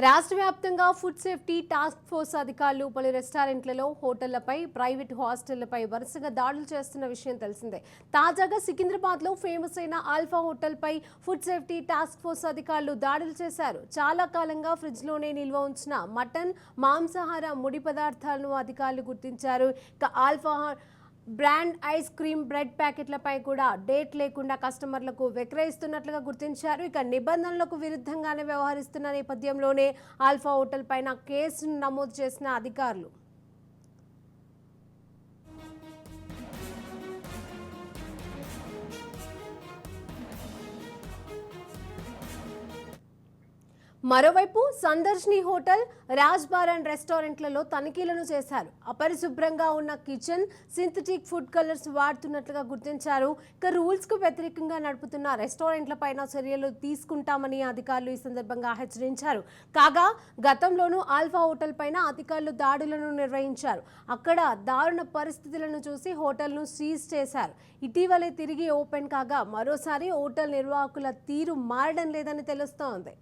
రాష్ట్ర వ్యాప్తంగా food safety task force అధికారులు పలు రెస్టారెంట్లలో, హోటళ్లపై, ప్రైవేట్ హాస్టళ్లపై వరుసగా దాడులు చేస్తున్న విషయం తెలిసిందే. తాజాగా సికింద్రాబాద్లో ఫేమస్ అయిన ఆల్ఫా హోటల్పై ఫుడ్ సేఫ్టీ టాస్క్ ఫోర్స్ అధికారులు దాడులు చేశారు. చాలా కాలంగా ఫ్రిడ్జ్లోనే నిల్వ ఉంచిన మటన్, మాంసాహార ముడి పదార్థాలను అధికారులు గుర్తించారు. ఇక Alpha brand ice cream bread ప్యాకెట్లపై కూడా డేట్ లేకుండా కస్టమర్లకు విక్రయిస్తున్నట్లుగా గుర్తించారు. ఇక నిబంధనలకు విరుద్ధంగానే వ్యవహరిస్తున్న నేపథ్యంలోనే ఆల్ఫా హోటల్ పైన కేసును నమోదు చేసిన అధికారులు. మరోవైపు Sandarshini hotel, Raj bar and రెస్టారెంట్లలో తనిఖీలను చేశారు. అపరిశుభ్రంగా ఉన్న కిచెన్, సింథటిక్ ఫుడ్ కలర్స్ వాడుతున్నట్లుగా గుర్తించారు. ఇక రూల్స్ కు వ్యతిరేకంగా నడుపుతున్న రెస్టారెంట్లపైన చర్యలు తీసుకుంటామని అధికారులు ఈ సందర్భంగా హెచ్చరించారు. కాగా గతంలోనూ ఆల్ఫా హోటల్ పైన అధికారులు దాడులను నిర్వహించారు. అక్కడ దారుణ పరిస్థితులను చూసి హోటల్ను సీజ్ చేశారు. ఇటీవలే తిరిగి ఓపెన్ కాగా మరోసారి హోటల్ నిర్వాహకుల తీరు మారడం లేదని తెలుస్తోంది.